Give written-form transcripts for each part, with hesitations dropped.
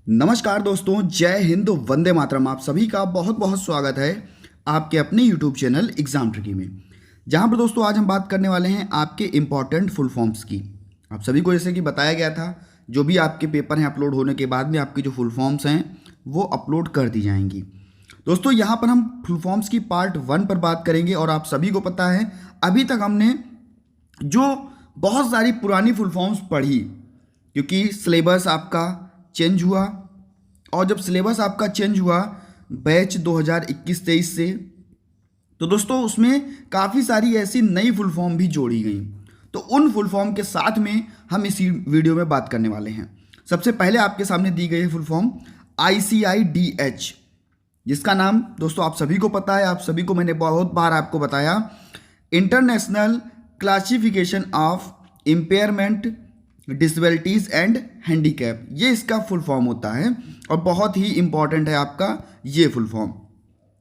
नमस्कार दोस्तों, जय हिंद, वंदे मातरम। आप सभी का बहुत बहुत स्वागत है आपके अपने YouTube चैनल एग्जाम ट्रिकी में, जहां पर दोस्तों आज हम बात करने वाले हैं आपके इम्पॉर्टेंट फुल फॉर्म्स की। आप सभी को जैसे कि बताया गया था, जो भी आपके पेपर हैं अपलोड होने के बाद में आपकी जो फुल फॉर्म्स हैं वो अपलोड कर दी जाएंगी। दोस्तों यहाँ पर हम फुल फॉर्म्स की पार्ट 1 पर बात करेंगे। और आप सभी को पता है अभी तक हमने जो बहुत सारी पुरानी फुल फॉर्म्स पढ़ी, क्योंकि सिलेबस आपका चेंज हुआ। और जब सिलेबस आपका चेंज हुआ बैच 2021-23 से, तो दोस्तों उसमें काफ़ी सारी ऐसी नई फुल फॉर्म भी जोड़ी गई। तो उन फुल फॉर्म के साथ में हम इसी वीडियो में बात करने वाले हैं। सबसे पहले आपके सामने दी गई है फुल फॉर्म ICIDH, जिसका नाम दोस्तों आप सभी को पता है, आप सभी को मैंने बहुत बार आपको बताया, international classification of impairment disabilities and handicap, ये इसका फुल फॉर्म होता है और बहुत ही इंपॉर्टेंट है आपका ये फुल फॉर्म।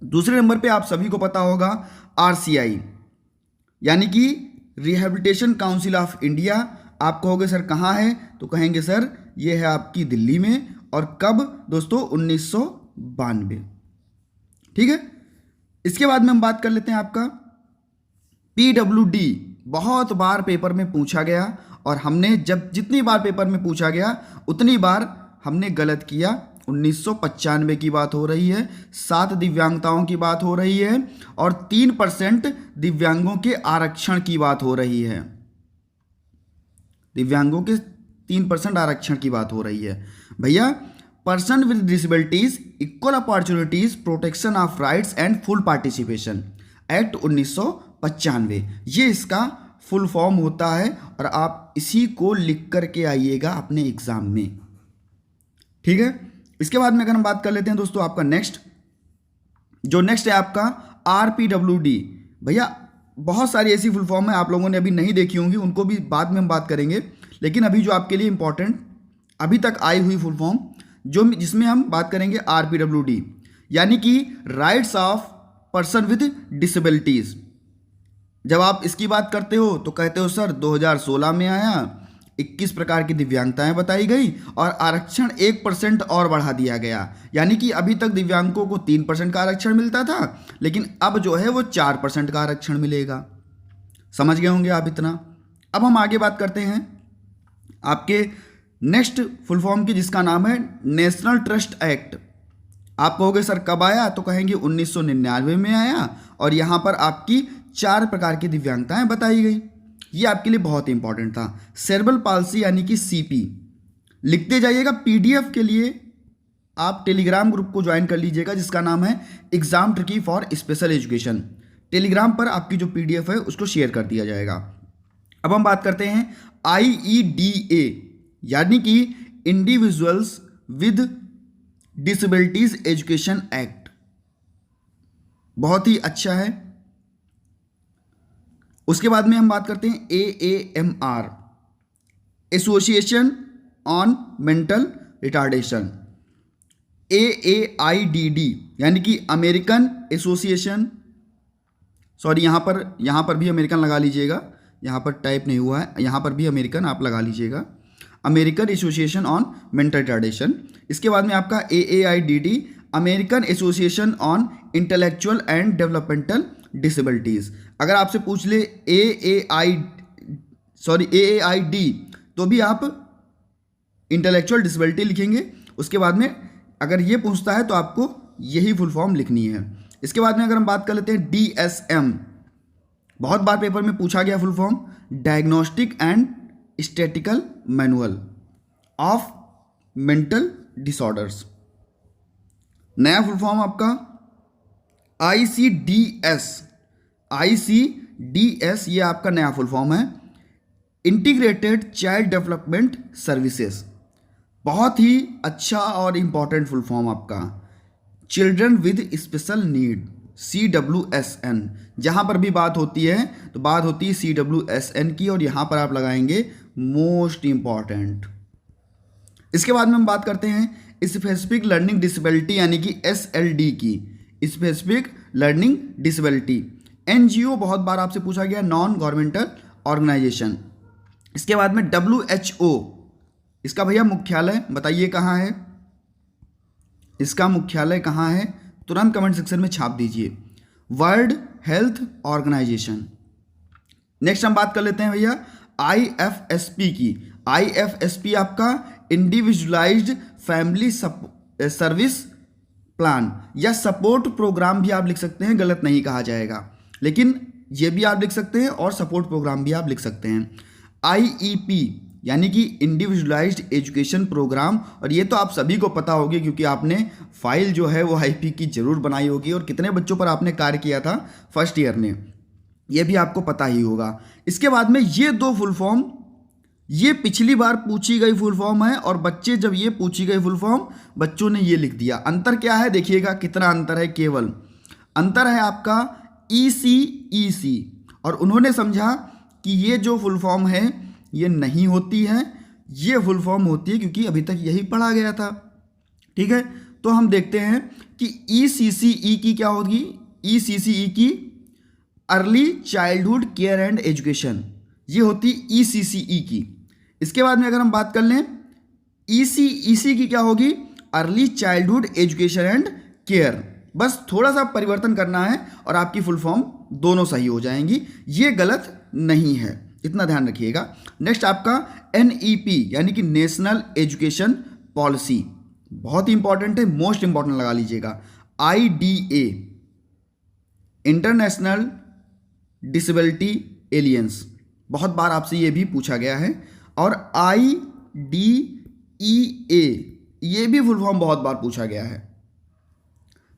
दूसरे नंबर पे आप सभी को पता होगा RCI, यानी कि रिहेबिलिटेशन काउंसिल ऑफ इंडिया। आप कहोगे सर कहाँ है, तो कहेंगे सर ये है आपकी दिल्ली में। और कब दोस्तों, 1992। ठीक है। इसके बाद में हम बात कर लेते हैं आपका PWD। बहुत बार पेपर में पूछा गया और हमने जब जितनी बार पेपर में पूछा गया उतनी बार हमने गलत किया। 1995 की बात हो रही है, 7 दिव्यांगताओं की बात हो रही है और 3% दिव्यांगों के आरक्षण की बात हो रही है। दिव्यांगों के 3% आरक्षण की बात हो रही है भैया। Person with disabilities, equal opportunities, protection of rights and full participation act 1995, ये इसका फुल फॉर्म होता है। और आप इसी को लिख करके आइएगा अपने एग्जाम में। ठीक है। इसके बाद में अगर हम बात कर लेते हैं दोस्तों आपका नेक्स्ट है आपका RPWD। भैया बहुत सारी ऐसी फुल फॉर्म है आप लोगों ने अभी नहीं देखी होंगी, उनको भी बाद में हम बात करेंगे। लेकिन अभी जो आपके लिए इंपॉर्टेंट अभी तक आई हुई फुल फॉर्म जिसमें हम बात करेंगे RPWD, यानी कि rights of person with disabilities. जब आप इसकी बात करते हो तो कहते हो सर 2016 में आया, 21 प्रकार की दिव्यांगताएं बताई गई और आरक्षण 1% और बढ़ा दिया गया। यानी कि अभी तक दिव्यांगों को 3% का आरक्षण मिलता था, लेकिन अब जो है वो 4% का आरक्षण मिलेगा। समझ गए होंगे आप इतना। अब हम आगे बात करते हैं आपके नेक्स्ट फुल फॉर्म की, जिसका नाम है नेशनल ट्रस्ट एक्ट। आप कहोगे सर कब आया, तो कहेंगे 1999 में आया और यहाँ पर आपकी 4 प्रकार की दिव्यांगताएं बताई गई। ये आपके लिए बहुत ही इंपॉर्टेंट था। सेरेब्रल पाल्सी यानी कि CP लिखते जाइएगा। PDF के लिए आप टेलीग्राम ग्रुप को ज्वाइन कर लीजिएगा, जिसका नाम है exam tricky for special education. Telegram पर आपकी जो PDF है उसको शेयर कर दिया जाएगा। अब हम बात करते हैं IEDA, यानी कि individuals with disabilities education act. बहुत ही अच्छा है। उसके बाद में हम बात करते हैं AAMR, association on mental retardation. AAIDD, यानी कि अमेरिकन एसोसिएशन, सॉरी यहाँ पर भी अमेरिकन लगा लीजिएगा, यहाँ पर टाइप नहीं हुआ है, यहाँ पर भी अमेरिकन आप लगा लीजिएगा, American association on mental retardation. इसके बाद में आपका AAIDD, American association on intellectual and developmental disabilities. अगर आपसे पूछ ले AAID, तो भी आप इंटेलेक्चुअल डिसेबिलिटी लिखेंगे। उसके बाद में अगर ये पूछता है तो आपको यही फुल फॉर्म लिखनी है। इसके बाद में अगर हम बात कर लेते हैं DSM, बहुत बार पेपर में पूछा गया full form, diagnostic and statistical manual of mental disorders. नया फुल फॉर्म आपका ICDS, ये आपका नया फुल फॉर्म है, इंटीग्रेटेड चाइल्ड डेवलपमेंट सर्विसेज। बहुत ही अच्छा और इंपॉर्टेंट फुल फॉर्म आपका children with special need, CWSN। जहाँ पर भी बात होती है तो बात होती है CWSN की, और यहाँ पर आप लगाएंगे मोस्ट इंपॉर्टेंट। इसके बाद में हम बात करते हैं स्पेसिफिक लर्निंग डिसेबिलिटी, यानी कि SLD की, स्पेसिफिक लर्निंग डिसेबिलिटी। NGO बहुत बार आपसे पूछा गया, नॉन गवर्नमेंटल ऑर्गेनाइजेशन। इसके बाद में WHO, इसका भैया मुख्यालय बताइए कहाँ है। इसका मुख्यालय कहाँ है? तुरंत कमेंट सेक्शन में छाप दीजिए। World health organisation. नेक्स्ट हम बात कर लेते हैं भैया IFSP की। IFSP आपका इंडिविजुअलाइज्ड फैमिली सर्विस प्लान या सपोर्ट प्रोग्राम भी आप लिख सकते हैं, गलत नहीं कहा जाएगा, लेकिन ये भी आप लिख सकते हैं और सपोर्ट प्रोग्राम भी आप लिख सकते हैं। IEP यानी कि इंडिविजुअलाइज्ड एजुकेशन प्रोग्राम, और ये तो आप सभी को पता होगी क्योंकि आपने फाइल जो है वो IP की जरूर बनाई होगी और कितने बच्चों पर आपने कार्य किया था फर्स्ट ईयर में, ये भी आपको पता ही होगा। इसके बाद में ये दो फुल फॉर्म, ये पिछली बार पूछी गई फुल फॉर्म है और बच्चे जब ये पूछी गई फुल फॉर्म बच्चों ने ये लिख दिया। अंतर क्या है देखिएगा कितना अंतर है, केवल अंतर है आपका ECEC, और उन्होंने समझा कि ये जो फुल फॉर्म है ये नहीं होती है, ये फुल फॉर्म होती है क्योंकि अभी तक यही पढ़ा गया था। ठीक है, तो हम देखते हैं कि ECCE की क्या होगी। ECCE की early childhood care and education, ये होती ECCE की। इसके बाद में अगर हम बात कर लें ECEC की क्या होगी, early childhood education and care. बस थोड़ा सा परिवर्तन करना है और आपकी फुल फॉर्म दोनों सही हो जाएंगी, ये गलत नहीं है, इतना ध्यान रखिएगा। नेक्स्ट आपका NEP यानी कि नेशनल एजुकेशन पॉलिसी, बहुत ही इंपॉर्टेंट है, मोस्ट इंपॉर्टेंट लगा लीजिएगा। IDA इंटरनेशनल डिसेबिलिटी एलियंस, बहुत बार आपसे ये भी पूछा गया है। और IDEA ये भी फुल फॉर्म बहुत बार पूछा गया है।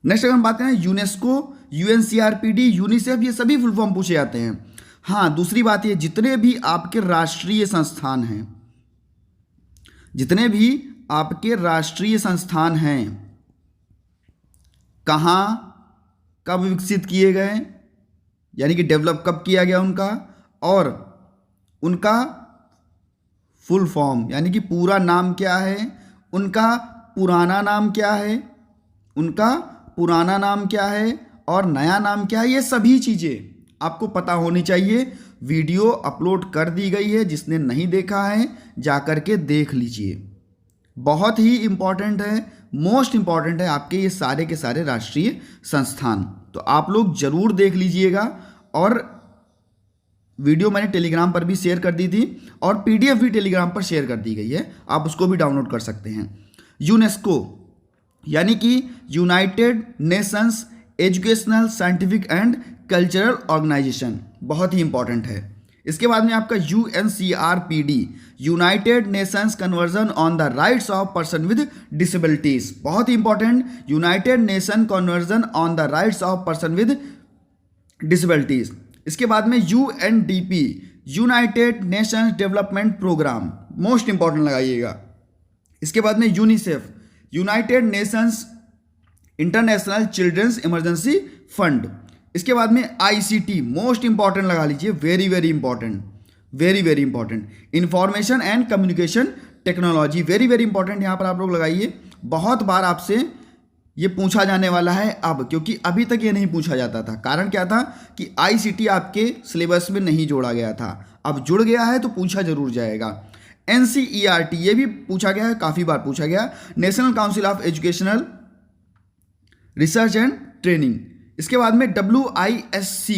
नेक्स्ट अगर हम बात करें यूनेस्को, UNCRPD, यूनिसेफ, ये सभी फुल फॉर्म पूछे जाते हैं। हाँ, दूसरी बात ये जितने भी आपके राष्ट्रीय संस्थान हैं, जितने भी आपके राष्ट्रीय संस्थान हैं कहाँ कब विकसित किए गए, यानी कि डेवलप कब किया गया उनका, और उनका फुल फॉर्म यानी कि पूरा नाम क्या है, उनका पुराना नाम क्या है, उनका पुराना नाम क्या है और नया नाम क्या है, ये सभी चीज़ें आपको पता होनी चाहिए। वीडियो अपलोड कर दी गई है, जिसने नहीं देखा है जाकर के देख लीजिए। बहुत ही इम्पॉर्टेंट है, मोस्ट इम्पॉर्टेंट है आपके ये सारे के सारे राष्ट्रीय संस्थान, तो आप लोग ज़रूर देख लीजिएगा। और वीडियो मैंने टेलीग्राम पर भी शेयर कर दी थी और PDF भी टेलीग्राम पर शेयर कर दी गई है, आप उसको भी डाउनलोड कर सकते हैं। यूनेस्को यानी कि United Nations Educational Scientific and Cultural Organisation, बहुत ही इंपॉर्टेंट है। इसके बाद में आपका UNCRPD United Nations conversion on the rights of person with disabilities, बहुत ही important, United Nation conversion on the rights of person with disabilities. इसके बाद में UNDP United Nations Development Programme, most important लगाइएगा। इसके बाद में UNICEF United Nations International Children's Emergency Fund. इसके बाद में ICT, मोस्ट इंपॉर्टेंट लगा लीजिए, very very important, very very important. Information and communication technology, very very important, यहाँ पर आप लोग लगाइए। बहुत बार आपसे ये पूछा जाने वाला है अब, क्योंकि अभी तक ये नहीं पूछा जाता था। कारण क्या था कि ICT आपके सिलेबस में नहीं जोड़ा गया था, अब जुड़ गया है तो पूछा जरूर जाएगा। NCERT ये भी पूछा गया है, काफ़ी बार पूछा गया। National Council of Educational Research and Training. इसके बाद में WISC,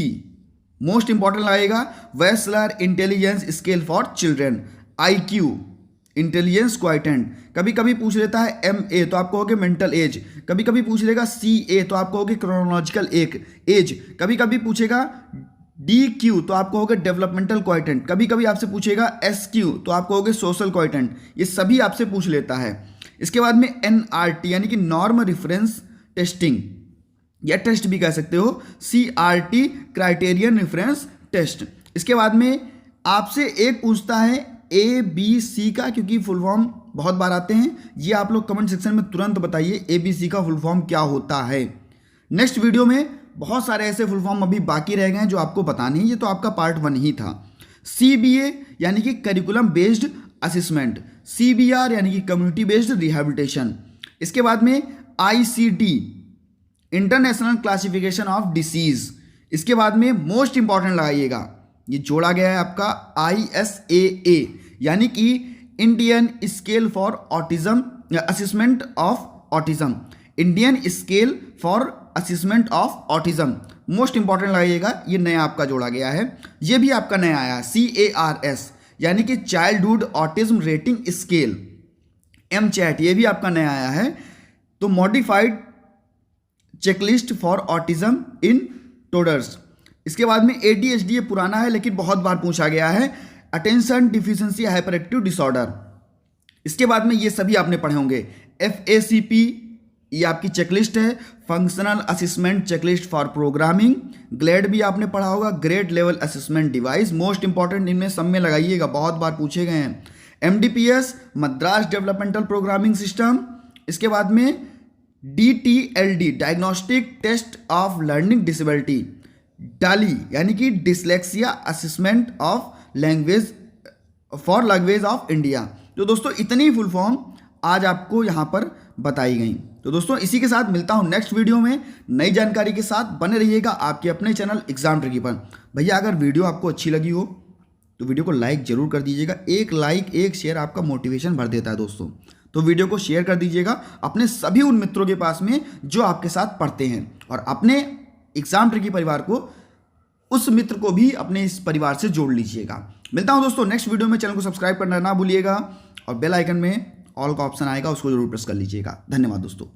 मोस्ट इंपॉर्टेंट लगेगा, Wechsler Intelligence Scale for Children. IQ intelligence quotient, कभी कभी पूछ लेता है MA तो आप कहोगे मेंटल एज, कभी कभी पूछ लेगा CA तो आप कहोगे क्रोनोलॉजिकल एज, कभी कभी पूछेगा DQ तो आप कहोगे डेवलपमेंटल क्वाइटेंट, कभी कभी आपसे पूछेगा SQ तो आप कहोगे सोशल क्वाइटेंट, ये सभी आपसे पूछ लेता है। इसके बाद में NRT यानी कि नॉर्म रिफरेंस टेस्टिंग, या टेस्ट भी कह सकते हो, CRT क्राइटेरियन रेफरेंस टेस्ट। इसके बाद में आपसे एक पूछता है ABC का, क्योंकि फुल फॉर्म बहुत बार आते हैं, ये आप लोग कमेंट सेक्शन में तुरंत बताइए ABC का फुल फॉर्म क्या होता है। नेक्स्ट वीडियो में बहुत सारे ऐसे फुल फॉर्म अभी बाकी रह गए हैं जो आपको बताने हैं, ये तो आपका पार्ट 1 ही था। CBA यानी कि करिकुलम बेस्ड असेसमेंट, CBR यानी कि कम्युनिटी बेस्ड रिहेबिलिटेशन। इसके बाद में ICD international classification of disease. इसके बाद में मोस्ट इंपॉर्टेंट लगाइएगा, ये जोड़ा गया है आपका ISAA यानी कि Indian scale for autism, assessment of autism. Indian scale for assessment of autism, most important लगाइएगा, ये नया आपका जोड़ा गया है, ये भी आपका नया आया CARS यानी कि childhood autism rating scale, MCHAT ये भी आपका नया आया है। तो मॉडिफाइड चेकलिस्ट फॉर ऑटिज्म इन टोडर्स। इसके बाद में ADHD, ये पुराना है लेकिन बहुत बार पूछा गया है, attention deficiency hyper active disorder. इसके बाद में ये सभी आपने पढ़े होंगे। FACP ये आपकी चेकलिस्ट है, functional assessment checklist for programming. GLAD भी आपने पढ़ा होगा, grade level assessment device, most important, इनमें सब में लगाइएगा, बहुत बार पूछे गए हैं। MDPS Madras developmental programming system. इसके बाद में DTLD diagnostic test of learning disability. DALI यानी कि dyslexia assessment of language for language of India. तो दोस्तों इतनी फुल फॉर्म आज आपको यहाँ पर बताई गई। तो दोस्तों इसी के साथ मिलता हूँ नेक्स्ट वीडियो में नई जानकारी के साथ। बने रहिएगा आपके अपने चैनल एग्जाम ट्रिकी पर। भैया अगर वीडियो आपको अच्छी लगी हो तो वीडियो को लाइक जरूर कर दीजिएगा, एक लाइक एक शेयर आपका मोटिवेशन भर देता है दोस्तों। तो वीडियो को शेयर कर दीजिएगा अपने सभी उन मित्रों के पास में जो आपके साथ पढ़ते हैं, और अपने एग्जाम ट्रिकी परिवार को, उस मित्र को भी अपने इस परिवार से जोड़ लीजिएगा। मिलता हूं दोस्तों नेक्स्ट वीडियो में। चैनल को सब्सक्राइब करना ना भूलिएगा और बेल आइकन में ऑल का ऑप्शन आएगा, उसको जरूर प्रेस कर लीजिएगा। धन्यवाद दोस्तों।